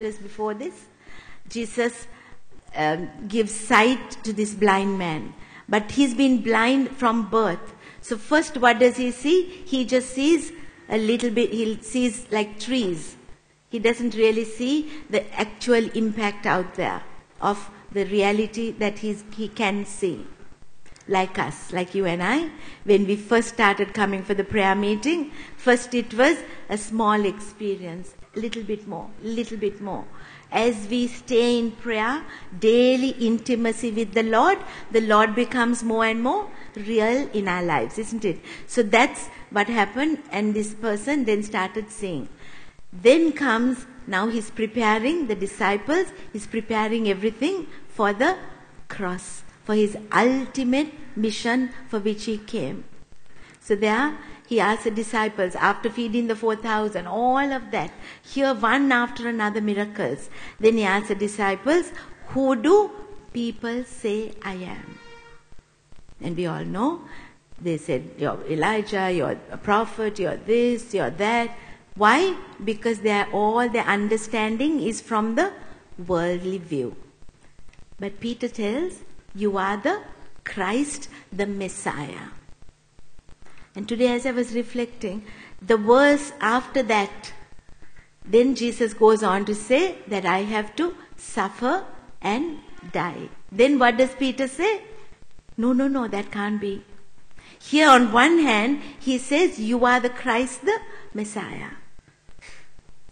Just before this, Jesus gives sight to this blind man. But he's been blind from birth. So first, what does he see? He just sees a little bit, he sees like trees. He doesn't really see the actual impact out there of the reality that he can see. Like us, like you and I, when we first started coming for the prayer meeting, first it was a small experience, little bit more. As we stay in prayer, daily intimacy with the Lord becomes more and more real in our lives, isn't it? So that's what happened, and this person then started seeing. Then comes, now he's preparing the disciples, he's preparing everything for the cross, for his ultimate mission for which he came. So there he asked the disciples, after feeding the 4,000, all of that, here one after another miracles. Then he asked the disciples, who do people say I am? And we all know, they said, you're Elijah, you're a prophet, you're this, you're that. Why? Because all their understanding is from the worldly view. But Peter tells, you are the Christ, the Messiah. And today as I was reflecting, the verse after that, then Jesus goes on to say that I have to suffer and die. Then what does Peter say? No, that can't be. Here on one hand, he says, you are the Christ, the Messiah.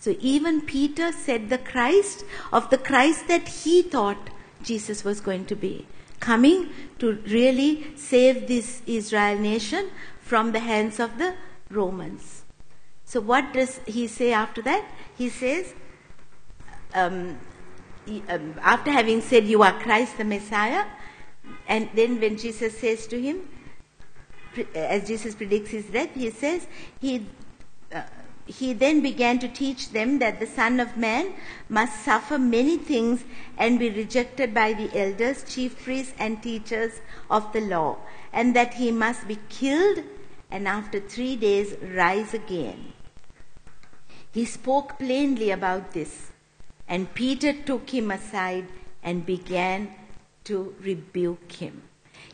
So even Peter said the Christ, of the Christ that he thought Jesus was going to be, coming to really save this Israel nation from the hands of the Romans. So what does he say after that? He says, after having said you are Christ the Messiah, and then when Jesus says to him, as Jesus predicts his death, he says, he then began to teach them that the Son of Man must suffer many things and be rejected by the elders, chief priests and teachers of the law, and that he must be killed and after 3 days rise again. He spoke plainly about this, and Peter took him aside and began to rebuke him.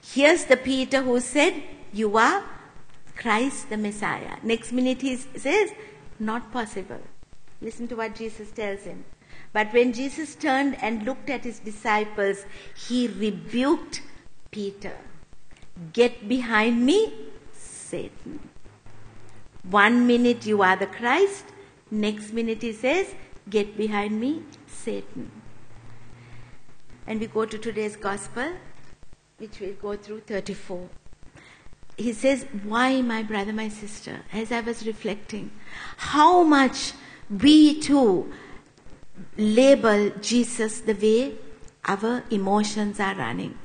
Here's the Peter who said, you are Christ the Messiah. Next minute he says, not possible. Listen to what Jesus tells him. But when Jesus turned and looked at his disciples, he rebuked Peter. Get behind me, Satan. 1 minute you are the Christ, next minute he says, get behind me, Satan. And we go to today's gospel, which we'll go through 34. He says, why, my brother, my sister, as I was reflecting, how much we too label Jesus the way our emotions are running.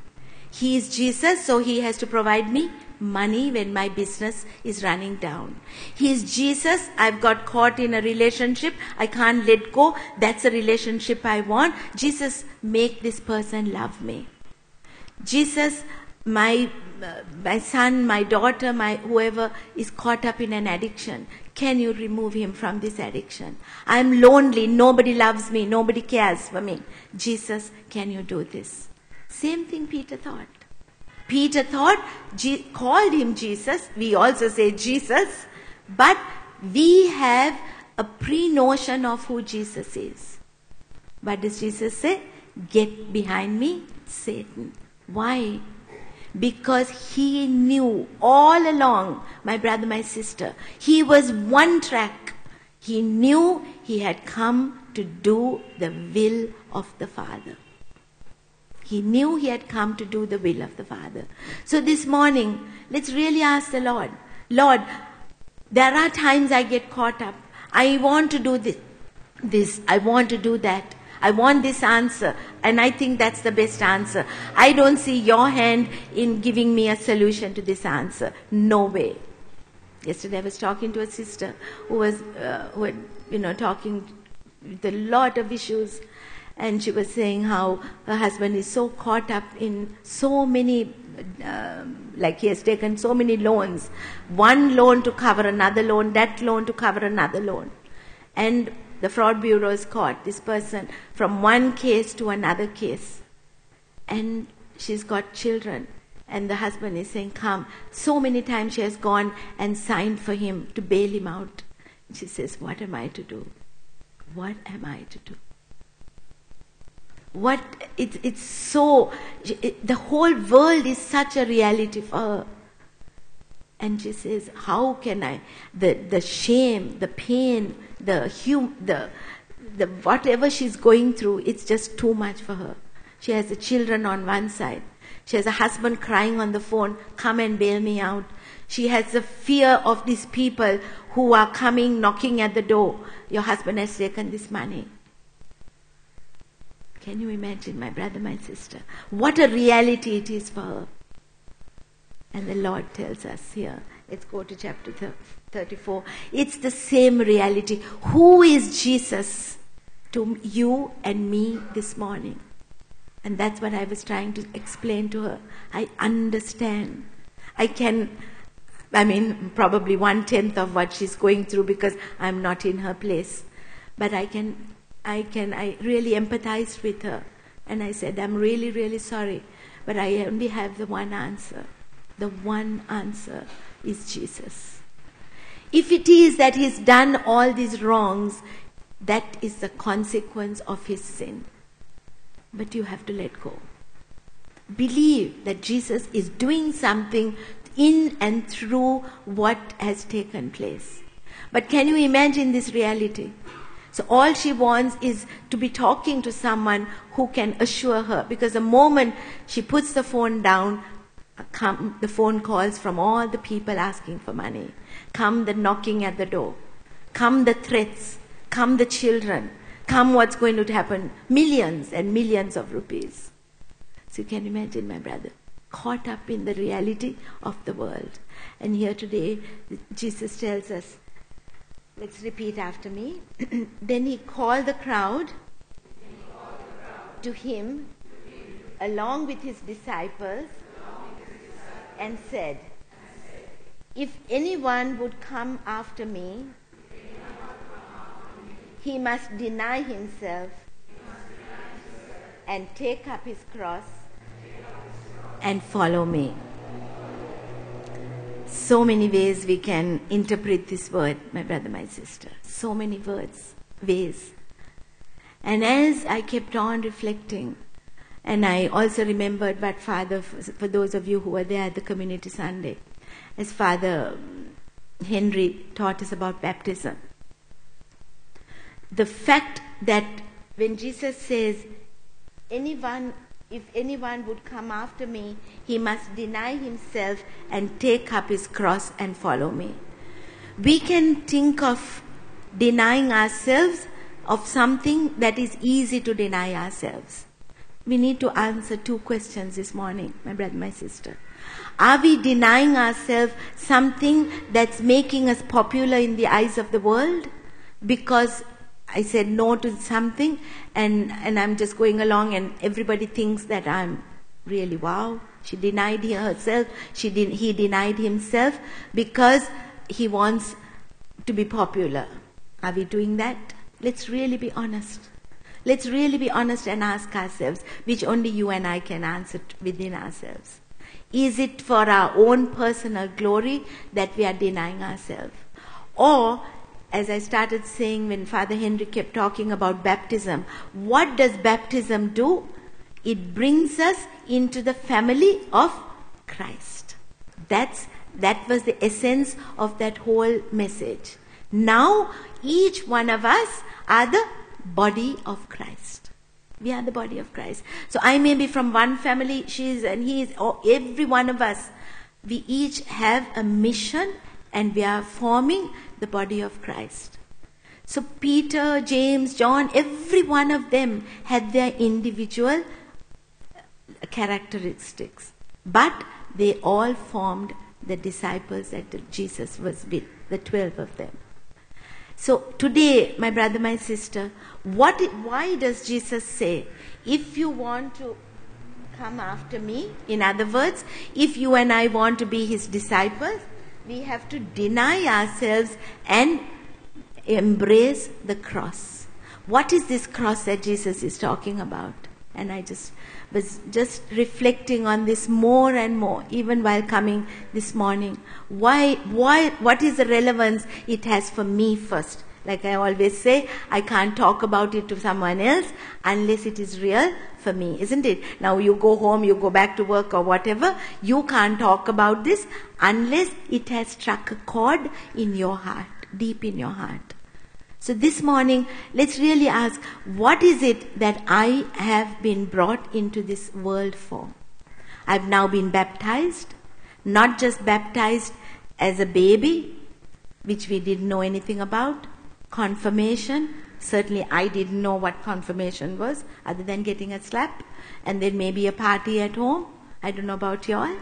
He is Jesus, so he has to provide me money when my business is running down. He is Jesus, I've got caught in a relationship, I can't let go, that's a relationship I want. Jesus, make this person love me. Jesus, my son, my daughter, whoever is caught up in an addiction, can you remove him from this addiction? I'm lonely, nobody loves me, nobody cares for me. Jesus, can you do this? Same thing Peter thought. Peter thought, called him Jesus, we also say Jesus, but we have a pre-notion of who Jesus is. What does Jesus say? Get behind me, Satan. Why? Because he knew all along, my brother, my sister, he was one track. He knew he had come to do the will of the Father. He knew he had come to do the will of the Father. So this morning, let's really ask the Lord, Lord, there are times I get caught up. I want to do this. I want to do that. I want this answer, and I think that's the best answer. I don't see your hand in giving me a solution to this answer. No way. Yesterday I was talking to a sister who had talking with a lot of issues, and she was saying how her husband is so caught up in so many, like he has taken so many loans. One loan to cover another loan, that loan to cover another loan. And the fraud bureaus caught this person from one case to another case. And she's got children. And the husband is saying, come. So many times she has gone and signed for him to bail him out. And she says, what am I to do? What am I to do? The whole world is such a reality for her. And she says, how can I, the shame, the pain, the whatever she's going through, it's just too much for her. She has the children on one side. She has a husband crying on the phone, come and bail me out. She has the fear of these people who are coming, knocking at the door. Your husband has taken this money. Can you imagine, my brother, my sister? What a reality it is for her. And the Lord tells us here, let's go to chapter 34. It's the same reality. Who is Jesus to you and me this morning? And that's what I was trying to explain to her. I understand. Probably 1/10 of what she's going through because I'm not in her place. But I really empathized with her. And I said, I'm really, really sorry. But I only have the one answer. The one answer is Jesus. If it is that he's done all these wrongs, that is the consequence of his sin. But you have to let go. Believe that Jesus is doing something in and through what has taken place. But can you imagine this reality? So all she wants is to be talking to someone who can assure her. Because the moment she puts the phone down, come the phone calls from all the people asking for money. Come the knocking at the door. Come the threats. Come the children. Come what's going to happen. Millions and millions of rupees. So you can imagine, my brother, caught up in the reality of the world. And here today, Jesus tells us, let's repeat after me. Then he called the crowd to him along with his disciples and said, if anyone would come after me, he must deny himself and take up his cross and follow me. So many ways we can interpret this word, my brother, my sister. So many ways. And as I kept on reflecting, and I also remembered what Father, for those of you who were there at the Community Sunday, as Father Henry taught us about baptism. The fact that when Jesus says, if anyone would come after me, he must deny himself and take up his cross and follow me. We can think of denying ourselves of something that is easy to deny ourselves. We need to answer 2 questions this morning, my brother, my sister. Are we denying ourselves something that's making us popular in the eyes of the world? Because I said no to something and I'm just going along and everybody thinks that I'm really wow. She denied herself. He denied himself because he wants to be popular. Are we doing that? Let's really be honest. Let's really be honest and ask ourselves, which only you and I can answer within ourselves. Is it for our own personal glory that we are denying ourselves? Or, as I started saying when Father Henry kept talking about baptism, what does baptism do? It brings us into the family of Christ. That was the essence of that whole message. Now, each one of us are the body of Christ. We are the body of Christ. So I may be from one family, she is and he is, or every one of us. We each have a mission and we are forming the body of Christ. So Peter, James, John, every one of them had their individual characteristics. But they all formed the disciples that Jesus was with, the 12 of them. So today, my brother, my sister, why does Jesus say, if you want to come after me, in other words, if you and I want to be his disciples, we have to deny ourselves and embrace the cross. What is this cross that Jesus is talking about? And I was just reflecting on this more and more, even while coming this morning. What is the relevance it has for me first? Like I always say, I can't talk about it to someone else unless it is real for me, isn't it? Now you go home, you go back to work or whatever, you can't talk about this unless it has struck a chord in your heart, deep in your heart. So this morning, let's really ask, what is it that I have been brought into this world for? I've now been baptized, not just baptized as a baby, which we didn't know anything about. Confirmation, certainly I didn't know what confirmation was, other than getting a slap, and then maybe a party at home. I don't know about y'all.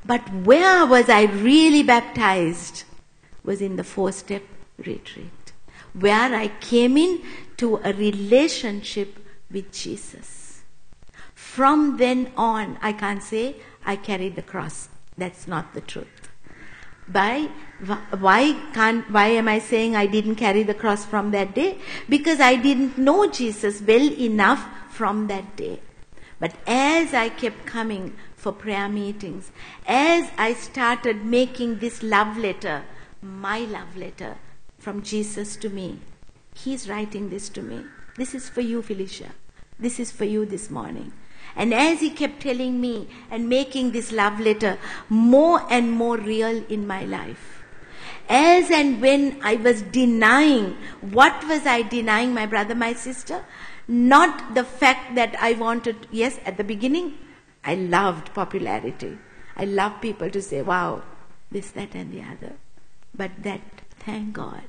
But where was I really baptized? Was in the 4-step retreat, where I came in to a relationship with Jesus. From then on, I can't say I carried the cross. That's not the truth. Why am I saying I didn't carry the cross from that day? Because I didn't know Jesus well enough from that day. But as I kept coming for prayer meetings, as I started making this love letter, my love letter from Jesus to me, He's writing this to me. This is for you, Felicia. This is for you this morning. And as He kept telling me and making this love letter more and more real in my life, as and when I was denying, what was I denying, my brother, my sister? Not the fact that I wanted, yes, at the beginning, I loved popularity. I loved people to say, wow, this, that, and the other. But that, thank God,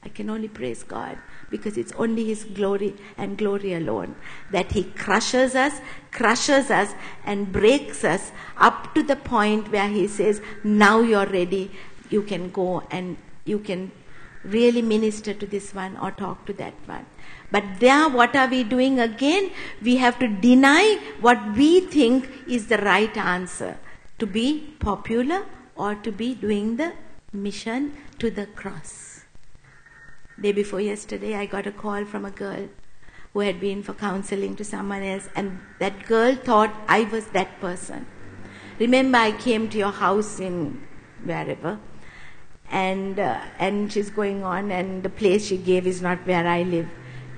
I can only praise God, because it's only His glory and glory alone that He crushes us, and breaks us up to the point where He says, now you're ready, you can go and you can really minister to this one or talk to that one. But there, what are we doing again? We have to deny what we think is the right answer, to be popular or to be doing the mission to the cross. Day before yesterday, I got a call from a girl who had been for counseling to someone else, and that girl thought I was that person. Remember, I came to your house in wherever, and she's going on, and the place she gave is not where I live.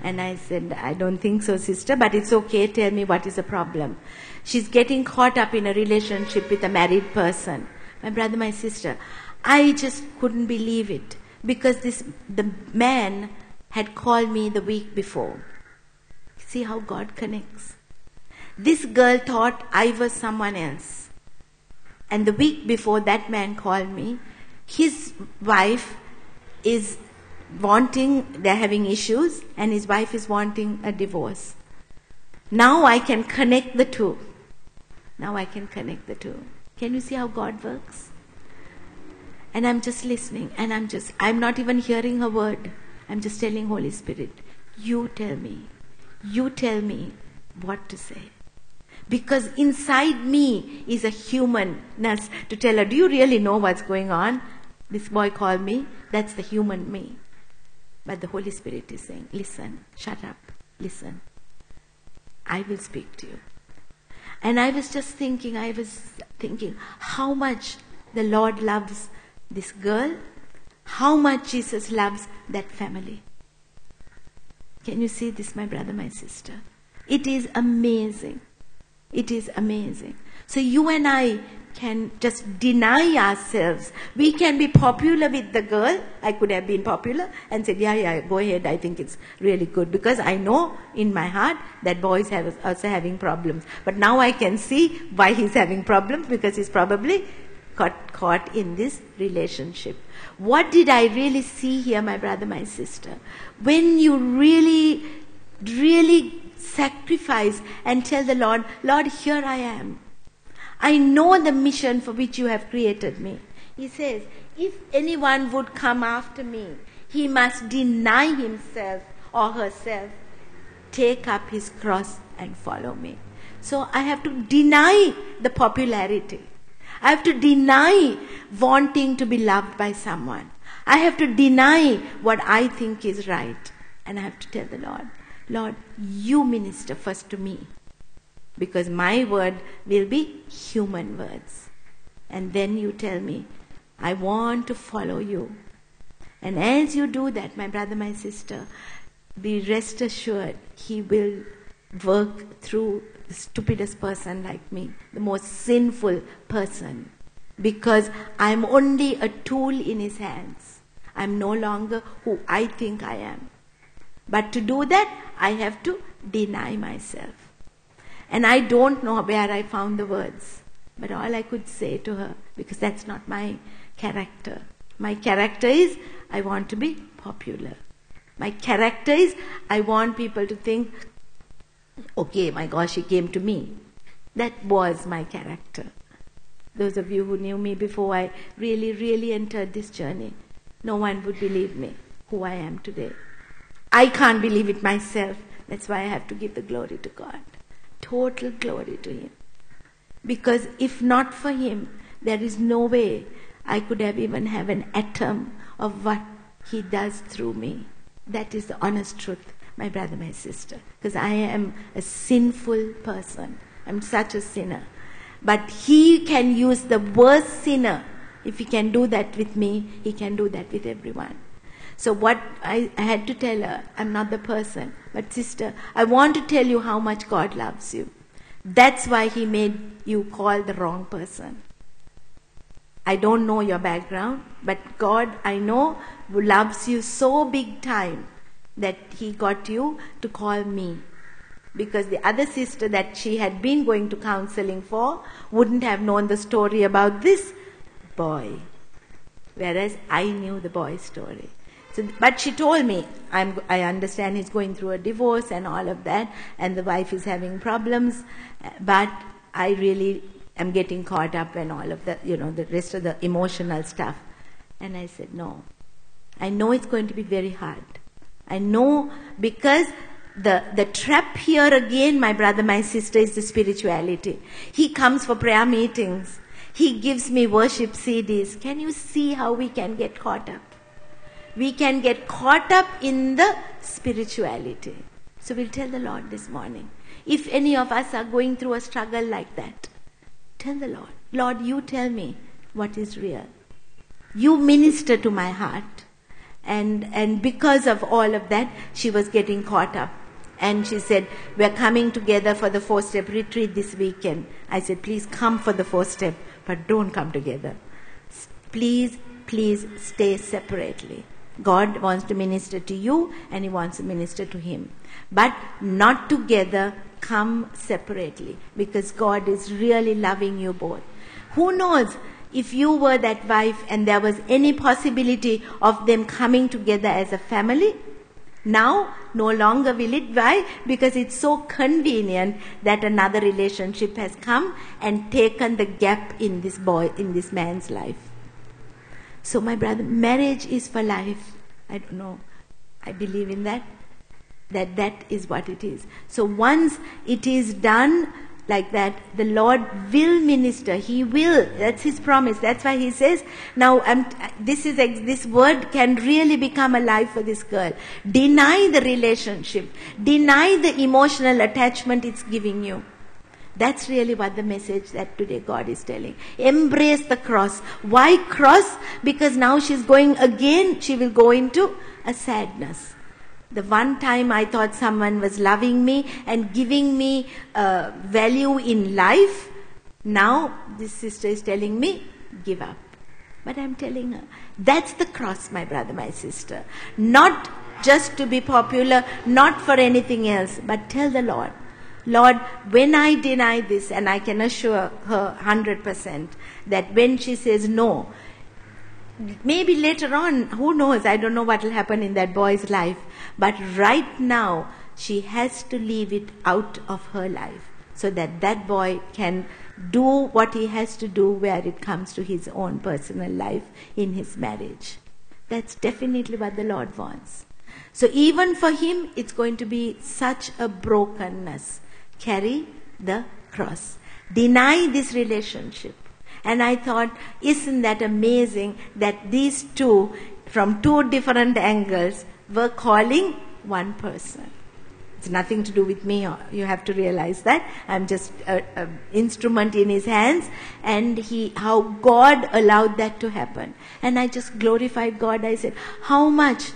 And I said, I don't think so, sister, but it's okay, tell me what is the problem. She's getting caught up in a relationship with a married person. My brother, my sister, I just couldn't believe it. Because the man had called me the week before. See how God connects. This girl thought I was someone else. And the week before that man called me, his wife is they're having issues, and his wife is wanting a divorce. Now I can connect the two. Can you see how God works? And I'm just listening, and I'm not even hearing a word. I'm just telling Holy Spirit, you tell me what to say. Because inside me is a humanness to tell her, do you really know what's going on? This boy called me, that's the human me. But the Holy Spirit is saying, listen, shut up, listen. I will speak to you. And I was thinking how much the Lord loves this girl, how much Jesus loves that family. Can you see this, my brother, my sister? It is amazing. It is amazing. So you and I can just deny ourselves. We can be popular with the girl. I could have been popular and said, yeah, go ahead. I think it's really good, because I know in my heart that boy is also having problems. But now I can see why he's having problems, because he's probably got caught in this relationship. What did I really see here, my brother, my sister? When you really, really sacrifice and tell the Lord, Lord, here I am. I know the mission for which you have created me. He says, if anyone would come after me, he must deny himself or herself, take up his cross and follow me. So I have to deny the popularity. I have to deny wanting to be loved by someone. I have to deny what I think is right. And I have to tell the Lord, Lord, you minister first to me. Because my word will be human words. And then you tell me, I want to follow you. And as you do that, my brother, my sister, be rest assured, He will work through the stupidest person like me, the most sinful person. Because I'm only a tool in His hands. I'm no longer who I think I am. But to do that, I have to deny myself. And I don't know where I found the words. But all I could say to her, because that's not my character. My character is, I want to be popular. My character is, I want people to think, okay, my gosh, he came to me. That was my character. Those of you who knew me before I really entered this journey, no one would believe me, who I am today. I can't believe it myself. That's why I have to give the glory to God. Total glory to Him. Because if not for Him, there is no way I could have even have an atom of what He does through me. That is the honest truth, my brother, my sister. Because I am a sinful person. I'm such a sinner. But He can use the worst sinner. If He can do that with me, He can do that with everyone. So what I had to tell her, I'm not the person. But sister, I want to tell you how much God loves you. That's why He made you call the wrong person. I don't know your background, but God, I know, loves you so big time that He got you to call me. Because the other sister that she had been going to counseling for wouldn't have known the story about this boy. Whereas I knew the boy's story. So, but she told me, I understand he's going through a divorce and all of that, and the wife is having problems, but I really am getting caught up in all of the, the rest of the emotional stuff. And I said, no. I know it's going to be very hard. I know, because the trap here again, my brother, my sister, is the spirituality. He comes for prayer meetings. He gives me worship CDs. Can you see how we can get caught up? We can get caught up in the spirituality. So we'll tell the Lord this morning. If any of us are going through a struggle like that, tell the Lord, Lord, you tell me what is real. You minister to my heart. And because of all of that, she was getting caught up. And she said, we're coming together for the 4-step retreat this weekend. I said, please come for the 4-step, but don't come together. Please stay separately. God wants to minister to you and He wants to minister to Him. But not together, come separately. Because God is really loving you both. Who knows if you were that wife and there was any possibility of them coming together as a family? Now, no longer will it. Why? Because it's so convenient that another relationship has come and taken the gap in this man's life. So my brother, marriage is for life. I don't know. I believe in that. That is what it is. So once it is done like that, the Lord will minister. He will. That's His promise. That's why He says, now this word can really become alive for this girl. Deny the relationship. Deny the emotional attachment it's giving you. That's really what the message that today God is telling. Embrace the cross. Why cross? Because now she's going again, she will go into a sadness. The one time I thought someone was loving me and giving me value in life, now this sister is telling me, give up. But I'm telling her, that's the cross, my brother, my sister. Not just to be popular, not for anything else, but tell the Lord, Lord, when I deny this, and I can assure her 100% that when she says no, maybe later on, who knows, I don't know what will happen in that boy's life, but right now, she has to leave it out of her life so that that boy can do what he has to do where it comes to his own personal life in his marriage. That's definitely what the Lord wants. So even for him, it's going to be such a brokenness. Carry the cross. Deny this relationship. And I thought, isn't that amazing that these two from two different angles were calling one person. It's nothing to do with me. You have to realize that. I'm just an instrument in his hands, and how God allowed that to happen. And I just glorified God. I said, how much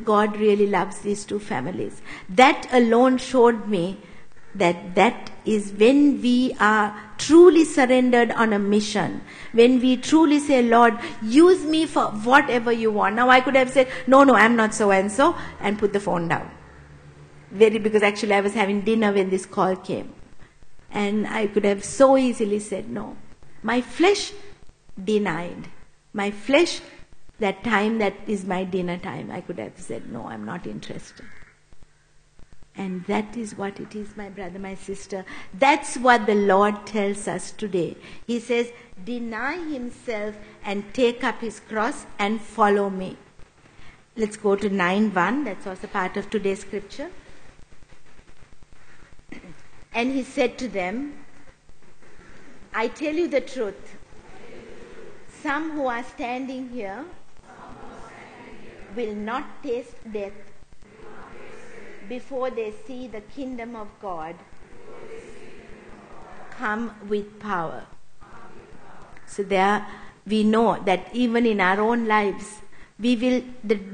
God really loves these two families. That alone showed me that is when we are truly surrendered on a mission. When we truly say, Lord, use me for whatever you want. Now I could have said, no, I'm not so and so, and put the phone down. Because actually I was having dinner when this call came. And I could have so easily said no. My flesh denied. My flesh, that time that is my dinner time, I could have said no, I'm not interested. And that is what it is, my brother, my sister. That's what the Lord tells us today. He says, deny himself and take up his cross and follow me. Let's go to 9:1. That's also part of today's scripture. And he said to them, I tell you the truth. Some who are standing here will not taste death before they see the kingdom of God come with power. So there we know that even in our own lives, the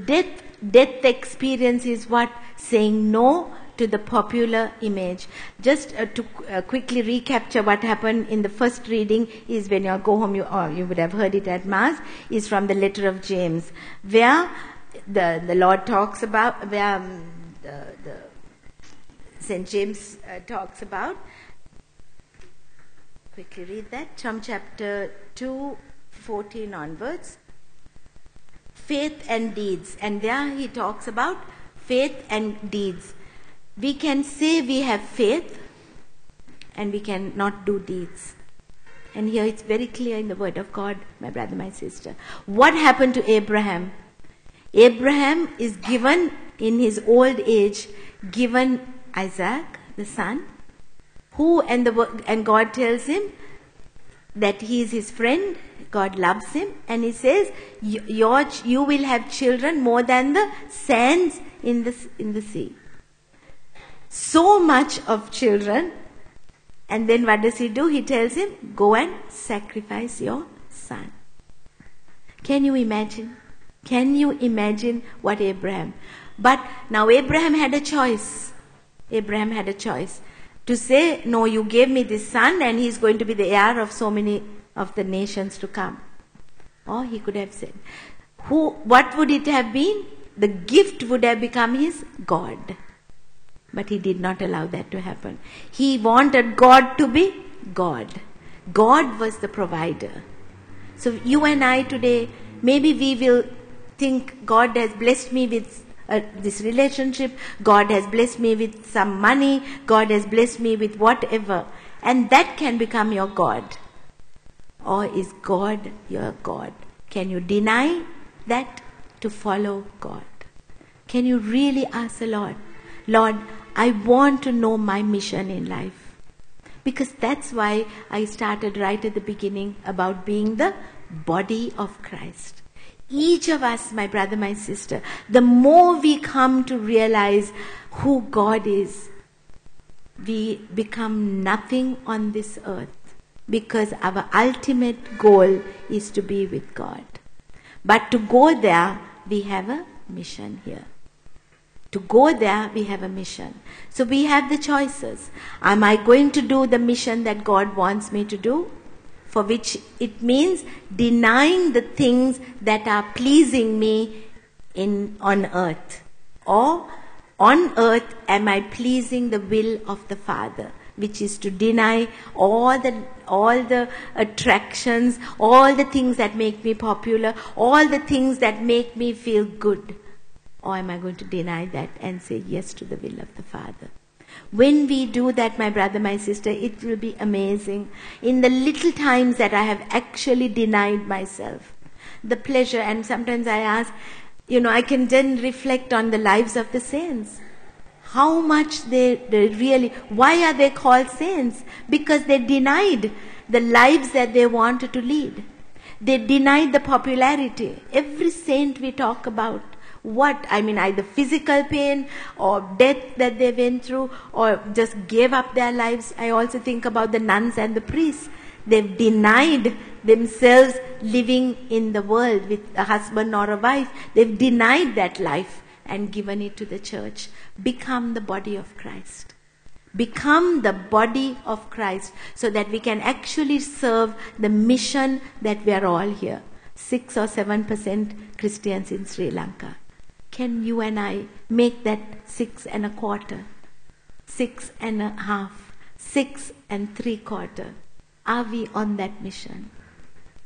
death experience is what? Saying no to the popular image. Just to quickly recapture what happened in the first reading is when you go home, you would have heard it at Mass, is from the letter of James, where the Lord talks about, where the St. James talks about, quickly read that, from chapter 2:14 onwards, faith and deeds. And there he talks about faith and deeds. We can say we have faith and we can not do deeds. And here it's very clear in the word of God, my brother, my sister. What happened to Abraham? Abraham is given, in his old age, given Isaac, the son, and God tells him that he is his friend, God loves him, and he says, you will have children more than the sands in the sea. So much of children. And then what does he do? He tells him, go and sacrifice your son. Can you imagine? Can you imagine what Abraham? But now Abraham had a choice. Abraham had a choice to say, no, you gave me this son and he's going to be the heir of so many of the nations to come. Or he could have said, what would it have been? The gift would have become his God. But he did not allow that to happen. He wanted God to be God. God was the provider. So you and I today, maybe we will think God has blessed me with this relationship, God has blessed me with some money, God has blessed me with whatever. And that can become your God. Or is God your God? Can you deny that to follow God? Can you really ask the Lord, Lord, I want to know my mission in life. Because that's why I started right at the beginning about being the body of Christ. Each of us, my brother, my sister, the more we come to realize who God is, we become nothing on this earth. Because our ultimate goal is to be with God. But to go there, we have a mission here. To go there, we have a mission. So we have the choices. Am I going to do the mission that God wants me to do? For which it means denying the things that are pleasing me on earth. Or on earth, am I pleasing the will of the Father? Which is to deny all the attractions, all the things that make me popular, all the things that make me feel good. Or am I going to deny that and say yes to the will of the Father? When we do that, my brother, my sister, it will be amazing. In the little times that I have actually denied myself, the pleasure, and sometimes I ask, I can then reflect on the lives of the saints. How much they really, why are they called saints? Because they denied the lives that they wanted to lead. They denied the popularity. Every saint we talk about, either physical pain or death that they went through, or just gave up their lives. I also think about the nuns and the priests. They've denied themselves living in the world with a husband or a wife. They've denied that life and given it to the church. Become the body of Christ. Become the body of Christ, so that we can actually serve the mission that we are all here. 6 or 7% Christians in Sri Lanka. Can you and I make that 6.25%, 6.5%, 6.75%? Are we on that mission?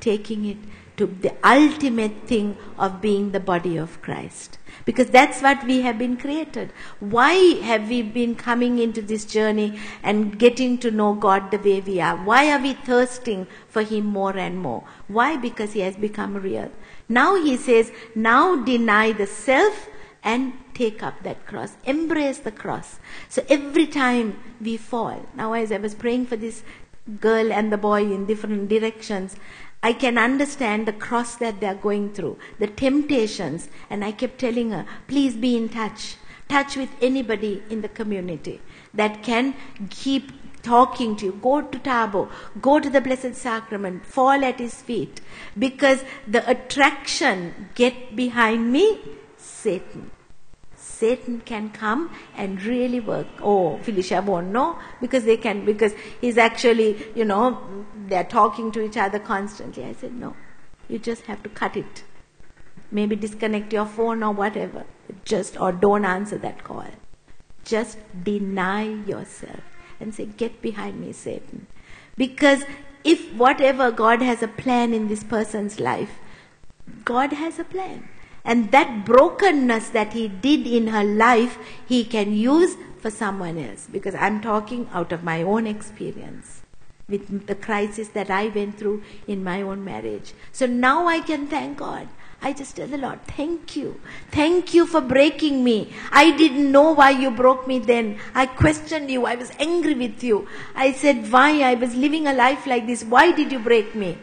Taking it to the ultimate thing of being the body of Christ. Because that's what we have been created. Why have we been coming into this journey and getting to know God the way we are? Why are we thirsting for Him more and more? Why? Because He has become real. Now He says, now deny the self and take up that cross. Embrace the cross. So every time we fall, now as I was praying for this girl and the boy in different directions, I can understand the cross that they are going through, the temptations. And I kept telling her, please be in touch with anybody in the community that can keep talking to you. Go to Tabo, go to the Blessed Sacrament, fall at His feet. Because the attraction, get behind me, Satan. Satan can come and really work. Oh, Felicia won't know because he's actually, they're talking to each other constantly. I said, no, you just have to cut it. Maybe disconnect your phone or whatever. Or don't answer that call. Just deny yourself and say, get behind me, Satan. Because if whatever God has a plan in this person's life, God has a plan. And that brokenness that He did in her life, He can use for someone else. Because I'm talking out of my own experience with the crisis that I went through in my own marriage. So now I can thank God. I just tell the Lord, thank you. Thank you for breaking me. I didn't know why you broke me then. I questioned you. I was angry with you. I said, why? I was living a life like this. Why did you break me?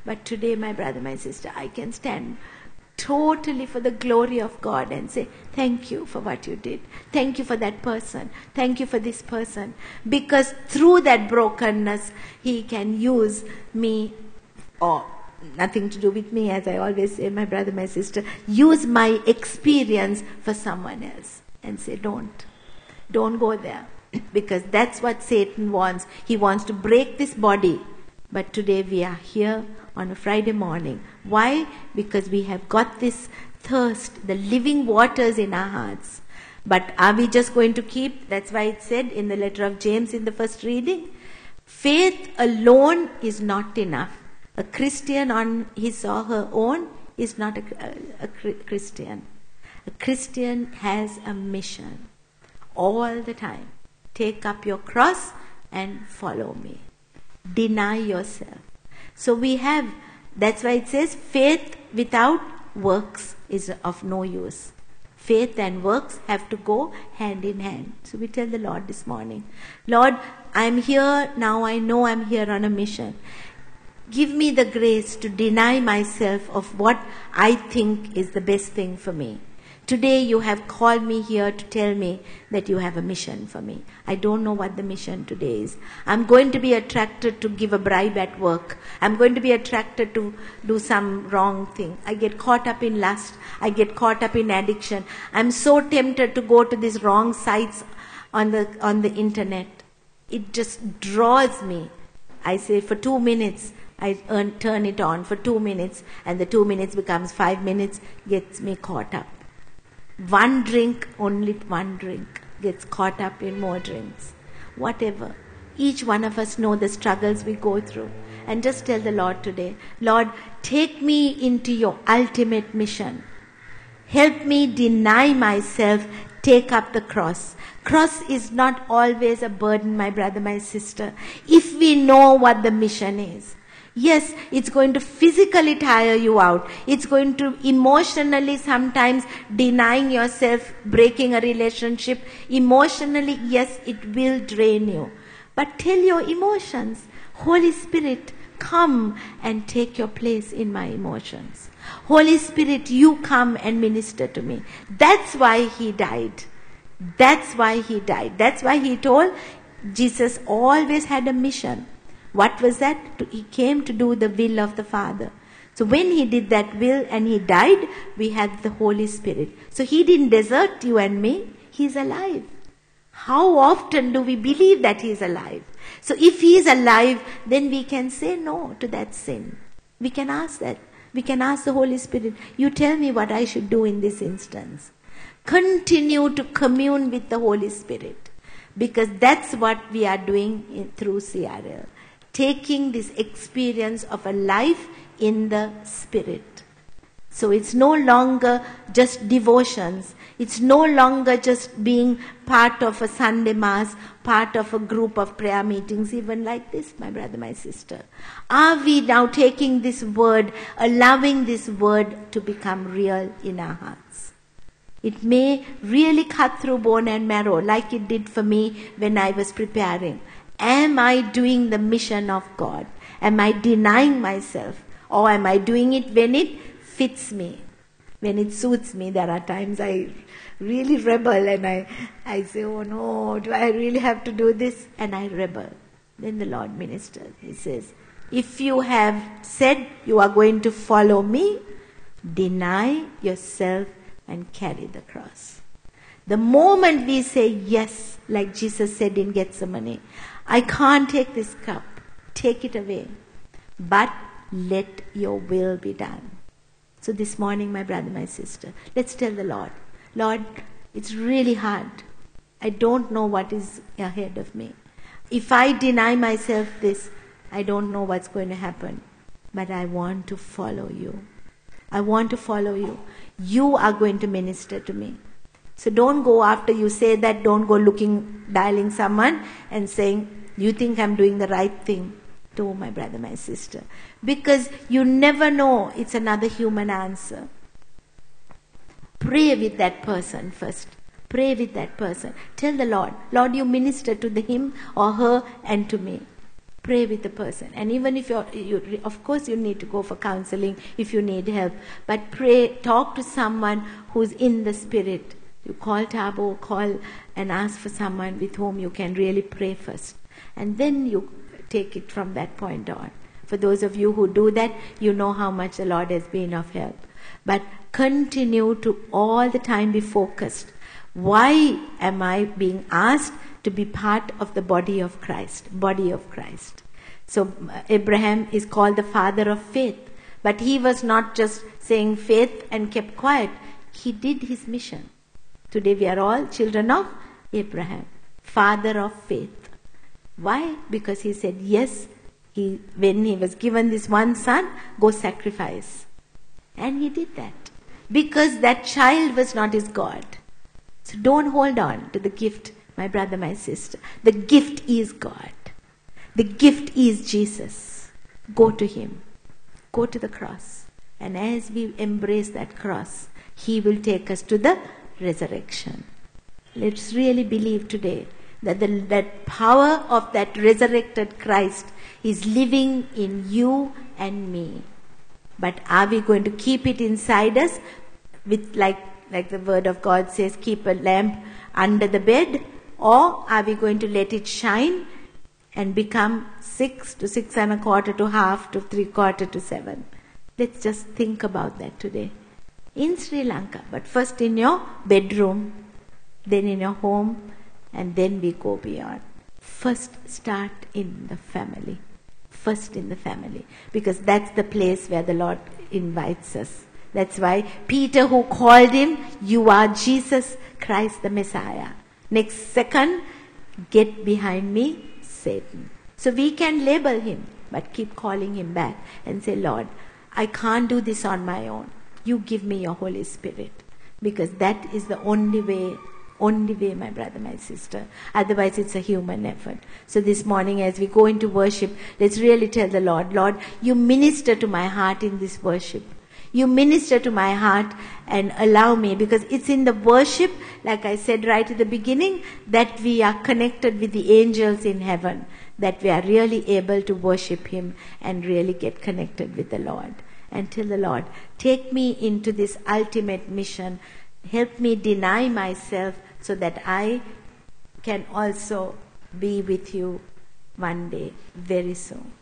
But today, my brother, my sister, I can stand totally for the glory of God and say, thank you for what you did. Thank you for that person. Thank you for this person. Because through that brokenness, He can use me, or nothing to do with me, as I always say, my brother, my sister, use my experience for someone else. And say, don't go there. Because that's what Satan wants. He wants to break this body. But today we are here on a Friday morning. Why? Because we have got this thirst, the living waters in our hearts. But are we just going to keep? That's why it said in the letter of James in the first reading, faith alone is not enough. A Christian on his or her own is not a Christian. A Christian has a mission all the time. Take up your cross and follow me. Deny yourself. So that's why it says faith without works is of no use. Faith and works have to go hand in hand. So we tell the Lord this morning, Lord, I'm here now. I know I'm here on a mission. Give me the grace to deny myself of what I think is the best thing for me. Today you have called me here to tell me that you have a mission for me. I don't know what the mission today is. I'm going to be attracted to give a bribe at work. I'm going to be attracted to do some wrong thing. I get caught up in lust. I get caught up in addiction. I'm so tempted to go to these wrong sites on the internet. It just draws me. I say for 2 minutes, I turn it on for 2 minutes, and the 2 minutes becomes 5 minutes, gets me caught up. Only one drink gets caught up in more drinks. Whatever. Each one of us know the struggles we go through. And just tell the Lord today, Lord, take me into your ultimate mission. Help me deny myself, take up the cross. Cross is not always a burden, my brother, my sister, if we know what the mission is. Yes, it's going to physically tire you out. It's going to emotionally sometimes denying yourself, breaking a relationship. Emotionally, yes, it will drain you. But tell your emotions, Holy Spirit, come and take your place in my emotions. Holy Spirit, you come and minister to me. That's why he died. That's why he died. That's why he told Jesus always had a mission. What was that? He came to do the will of the Father. So when he did that will and he died, we had the Holy Spirit. So he didn't desert you and me. He's alive. How often do we believe that he is alive? So if he is alive, then we can say no to that sin. We can ask that. We can ask the Holy Spirit, you tell me what I should do in this instance. Continue to commune with the Holy Spirit, because that's what we are doing through CRL. Taking this experience of a life in the Spirit. So it's no longer just devotions. It's no longer just being part of a Sunday Mass, part of a group of prayer meetings, even like this, my brother, my sister. Are we now taking this word, allowing this word to become real in our hearts? It may really cut through bone and marrow, like it did for me when I was preparing. Am I doing the mission of God? Am I denying myself? Or am I doing it when it fits me? When it suits me? There are times I really rebel and I say, oh no, do I really have to do this? And I rebel. Then the Lord ministers. He says, if you have said you are going to follow me, deny yourself and carry the cross. The moment we say yes, like Jesus said in Gethsemane, I can't take this cup, take it away, but let your will be done. So this morning, my brother, my sister, let's tell the Lord, Lord, it's really hard. I don't know what is ahead of me. If I deny myself this, I don't know what's going to happen. But I want to follow you. I want to follow you. You are going to minister to me. So don't go after you say that, don't go dialing someone and saying, you think I'm doing the right thing. To my brother, my sister. Because you never know, it's another human answer. Pray with that person first. Pray with that person. Tell the Lord, Lord, you minister to him or her and to me. Pray with the person. And even if you of course you need to go for counseling if you need help. But pray, talk to someone who's in the Spirit. You call Tabo, call and ask for someone with whom you can really pray first. And then you take it from that point on. For those of you who do that, you know how much the Lord has been of help. But continue to all the time be focused. Why am I being asked to be part of the body of Christ? Body of Christ. So Abraham is called the father of faith. But he was not just saying faith and kept quiet. He did his mission. Today we are all children of Abraham, father of faith. Why? Because he said, yes, when he was given this one son, go sacrifice. And he did that. Because that child was not his God. So don't hold on to the gift, my brother, my sister. The gift is God. The gift is Jesus. Go to him. Go to the cross. And as we embrace that cross, he will take us to the resurrection. Let's really believe today that power of that resurrected Christ is living in you and me. But are we going to keep it inside us with like the word of God says, keep a lamp under the bed? Or are we going to let it shine and become 6 to 6 1/4 to half to 3/4 to 7? Let's just think about that today. In Sri Lanka, but first in your bedroom, then in your home, and then we go beyond. First start in the family. First in the family. Because that's the place where the Lord invites us. That's why Peter, who called him, you are Jesus Christ the Messiah. Next second, get behind me, Satan. So we can label him, but keep calling him back and say, Lord, I can't do this on my own. You give me your Holy Spirit. Because that is the only way, my brother, my sister. Otherwise, it's a human effort. So this morning, as we go into worship, let's really tell the Lord, Lord, you minister to my heart in this worship. You minister to my heart and allow me, because it's in the worship, like I said right at the beginning, that we are connected with the angels in heaven, that we are really able to worship Him and really get connected with the Lord. And tell the Lord, take me into this ultimate mission. Help me deny myself so that I can also be with you one day, very soon.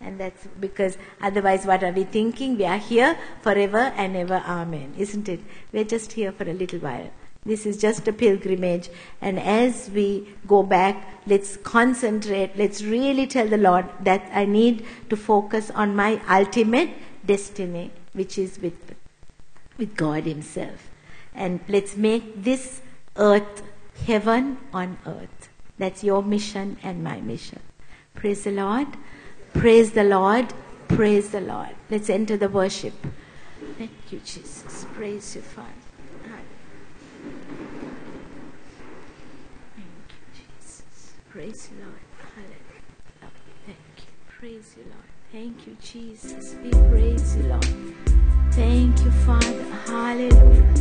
And that's because otherwise what are we thinking? We are here forever and ever, amen, isn't it? We're just here for a little while. This is just a pilgrimage. And as we go back, let's concentrate, let's really tell the Lord that I need to focus on my ultimate destiny, which is with God Himself. And let's make this earth heaven on earth. That's your mission and my mission. Praise the Lord. Praise the Lord. Praise the Lord. Let's enter the worship. Thank you, Jesus. Praise you, Father. Thank you, Jesus. Praise you, Lord. Hallelujah. Thank you. Praise you, Lord. Thank you, Jesus. We praise you, Lord. Thank you, Father. Hallelujah.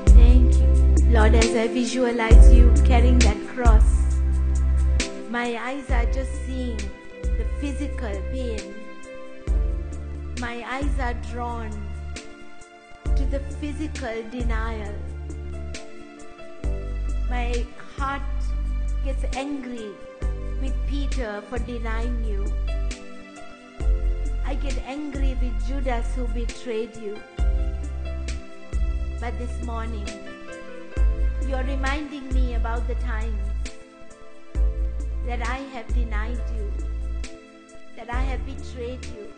Thank you. Lord, as I visualize you carrying that cross, my eyes are just seeing the physical pain. My eyes are drawn to the physical denial. My heart gets angry with Peter for denying you. I get angry with Judas who betrayed you. But this morning, you're reminding me about the times that I have denied you, that I have betrayed you,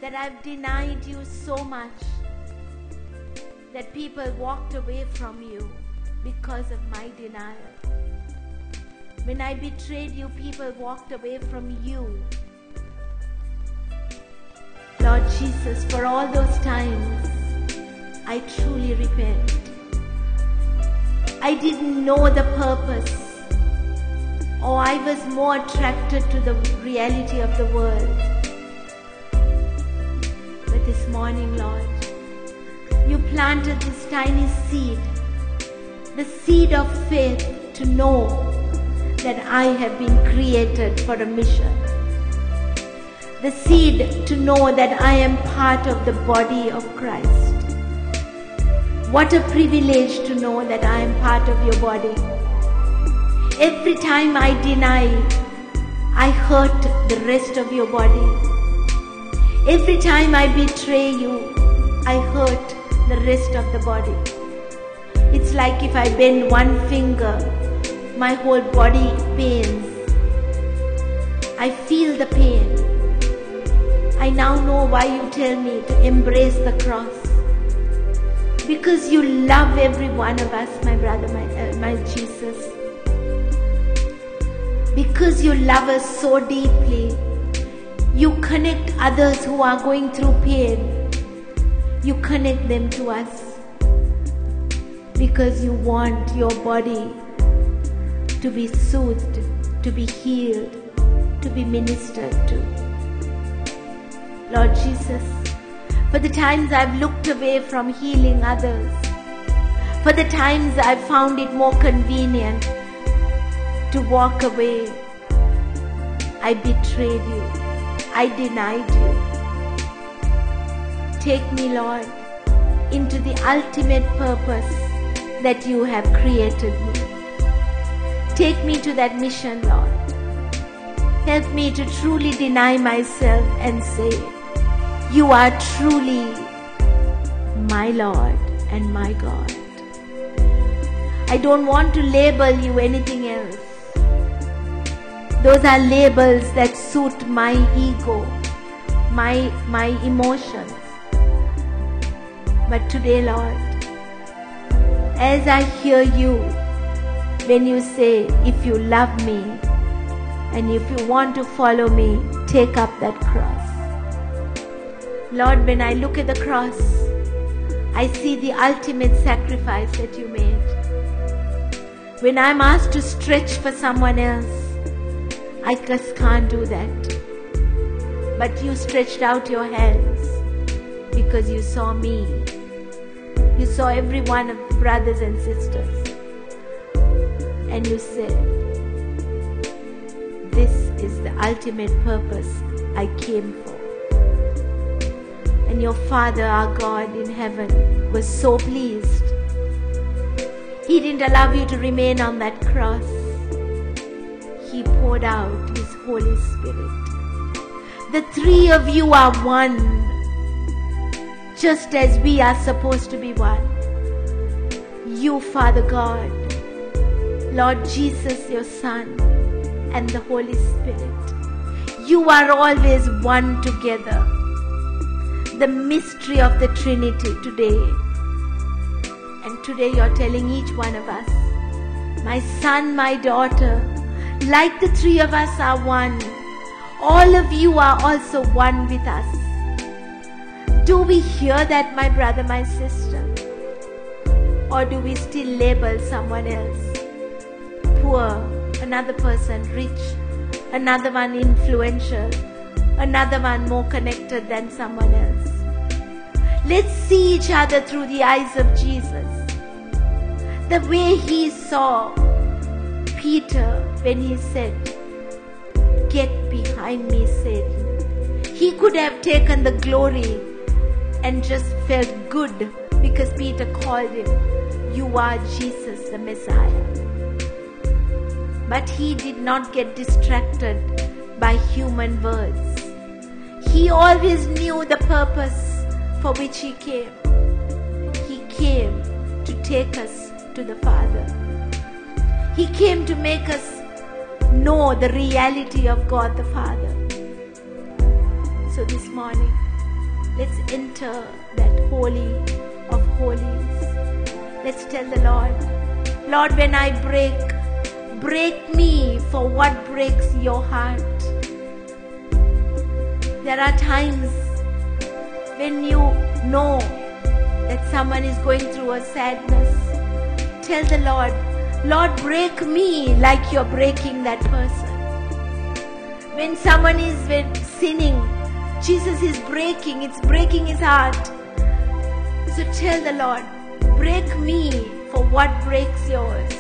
that I've denied you so much that people walked away from you because of my denial. When I betrayed you, people walked away from you. Lord Jesus, for all those times, I truly repent. I didn't know the purpose, or I was more attracted to the reality of the world. But this morning, Lord, you planted this tiny seed, the seed of faith, to know that I have been created for a mission. The seed to know that I am part of the body of Christ. What a privilege to know that I am part of your body. Every time I deny, I hurt the rest of your body. Every time I betray you, I hurt the rest of the body. It's like if I bend one finger, my whole body pains. I feel the pain. I now know why you tell me to embrace the cross. Because you love every one of us, my brother, my Jesus. Because you love us so deeply, you connect others who are going through pain. You connect them to us. Because you want your body to be soothed, to be healed, to be ministered to. Lord Jesus, for the times I've looked away from healing others, for the times I've found it more convenient to walk away, I betrayed you, I denied you. Take me, Lord, into the ultimate purpose that you have created me. Take me to that mission, Lord. Help me to truly deny myself and say, you are truly my Lord and my God. I don't want to label you anything else. Those are labels that suit my ego, my emotions. But today, Lord, as I hear you, when you say, if you love me and if you want to follow me, take up that cross. Lord, when I look at the cross, I see the ultimate sacrifice that you made. When I'm asked to stretch for someone else, I just can't do that. But you stretched out your hands because you saw me. You saw every one of the brothers and sisters. And you said, this is the ultimate purpose I came for. And your Father, our God in heaven, was so pleased. He didn't allow you to remain on that cross. He poured out His Holy Spirit. The three of you are one, just as we are supposed to be one. You, Father God, Lord Jesus, your Son, and the Holy Spirit. You are always one together. The mystery of the Trinity today. And today you're telling each one of us, my son, my daughter, like the three of us are one, all of you are also one with us. Do we hear that, my brother, my sister? Or do we still label someone else? Poor, another person rich, another one influential, another one more connected than someone else. Let's see each other through the eyes of Jesus. The way He saw Peter when he said, "Get behind me, Satan." He could have taken the glory and just felt good because Peter called him, "You are Jesus the Messiah." But he did not get distracted by human words. He always knew the purpose for which He came. He came to take us to the Father. He came to make us know the reality of God the Father. So this morning, let's enter that Holy of Holies. Let's tell the Lord, Lord, when I break me for what breaks your heart. There are times when you know that someone is going through a sadness. Tell the Lord, Lord, break me like you're breaking that person. When someone is sinning, Jesus is breaking, it's breaking his heart. So tell the Lord, break me for what breaks yours,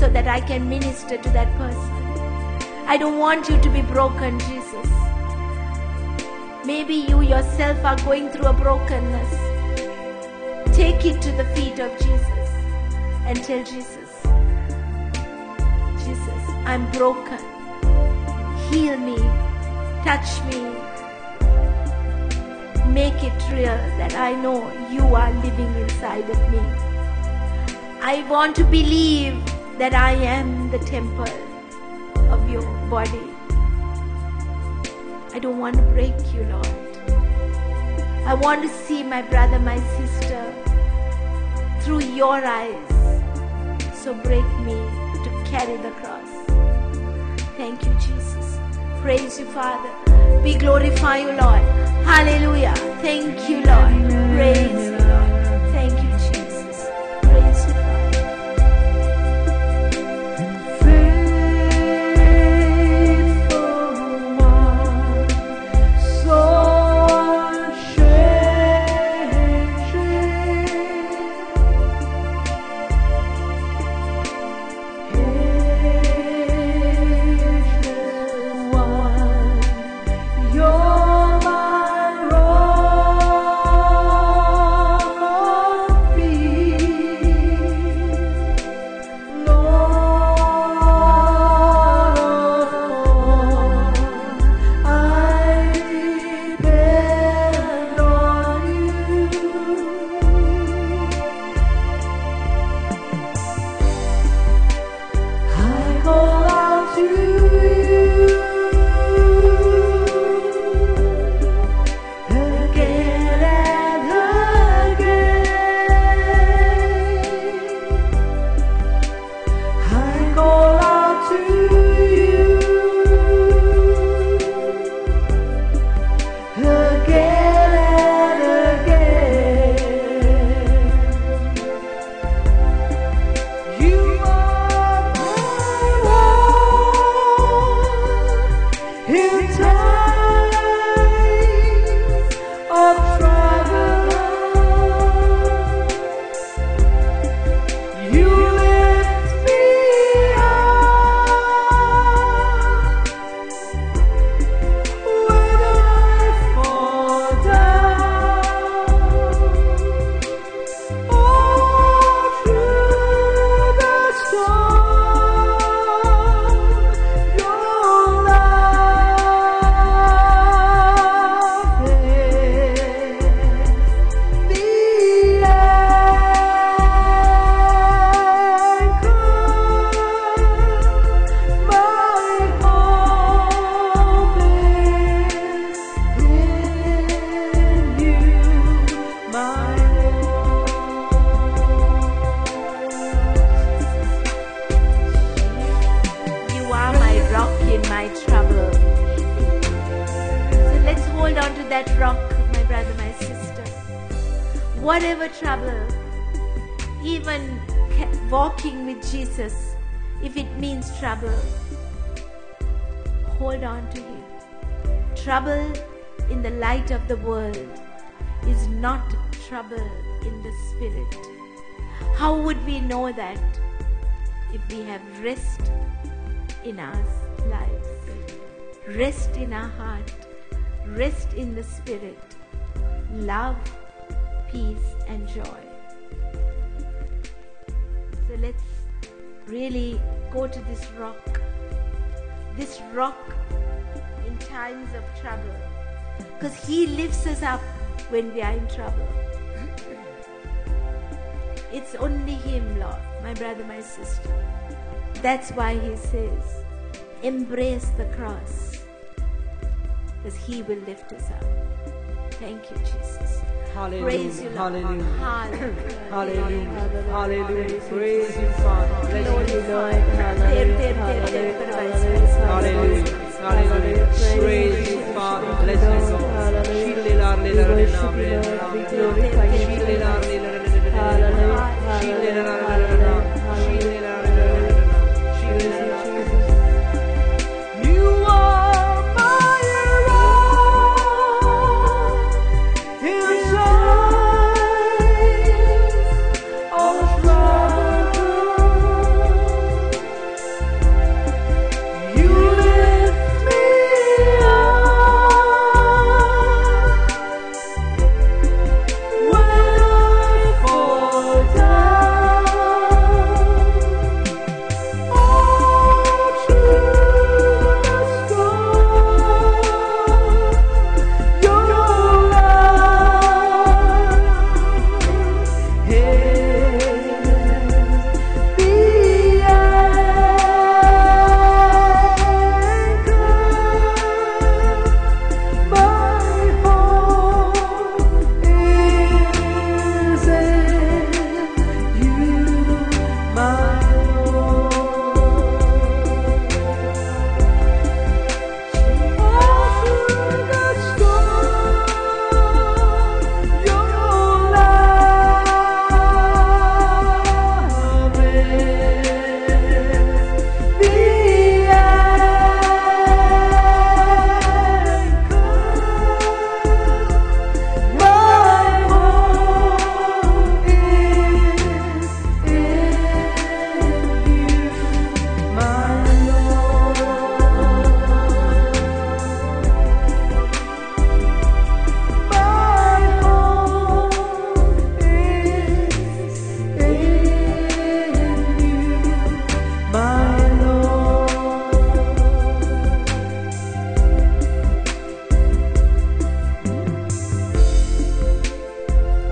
so that I can minister to that person. I don't want you to be broken, Jesus. Maybe you yourself are going through a brokenness. Take it to the feet of Jesus and tell Jesus, Jesus, I'm broken. Heal me, touch me. Make it real that I know you are living inside of me. I want to believe that I am the temple of your body. I don't want to break you, Lord. I want to see my brother, my sister through your eyes. So break me to carry the cross. Thank you, Jesus. Praise you, Father. We glorify you, Lord. Hallelujah. Thank you, Lord. Praise you, Lord. Thank you, Jesus. Praise you, Father. You're my rock. in my trouble. So let's hold on to that rock, my brother, my sister. Whatever trouble, even walking with Jesus, if it means trouble, hold on to Him. Trouble in the light of the world is not trouble in the spirit. How would we know that? If we have rest in our lives, rest in our heart, rest in the spirit, love, peace and joy. So let's really go to this rock in times of trouble, because He lifts us up when we are in trouble. It's only Him, Lord, my brother, my sister. That's why He says, embrace the cross, because He will lift us up. Thank you, Jesus. Hallelujah. Praise you, Lord. Hallelujah. Hallelujah. Hallelujah. Hallelujah. Praise you, Father. Bless Lord, you, Lord. Hallelujah. Hallelujah. Praise you, Father. Bless you, Lord. You are my rock inside all trouble. You lift me up when I fall down. All through the storm, your love held the anchor. My hope is in you, my Lord. All through the storm, your love is the anchor. My hope is in you, my Lord. My hope is in you, my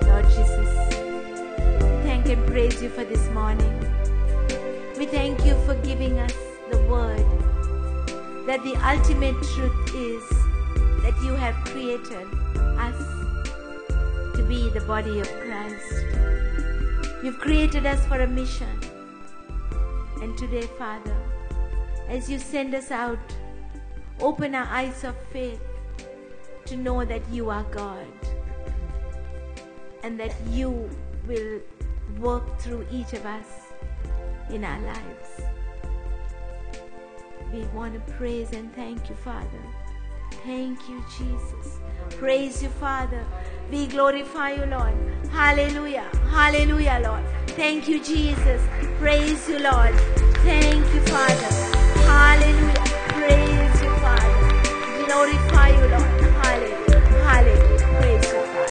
Lord Jesus, thank and praise you for this morning. We thank you for giving us the word that the ultimate truth is that you have created us to be the body of Christ. You've created us for a mission. And today, Father, as you send us out, open our eyes of faith to know that you are God and that you will work through each of us in our lives. We want to praise and thank you, Father. Thank you, Jesus. Praise you, Father. We glorify you, Lord. Hallelujah. Hallelujah, Lord. Thank you, Jesus. Praise you, Lord. Thank you, Father. Hallelujah. Praise you, Father. Glorify you, Lord. Hallelujah. Hallelujah. Praise you, Father.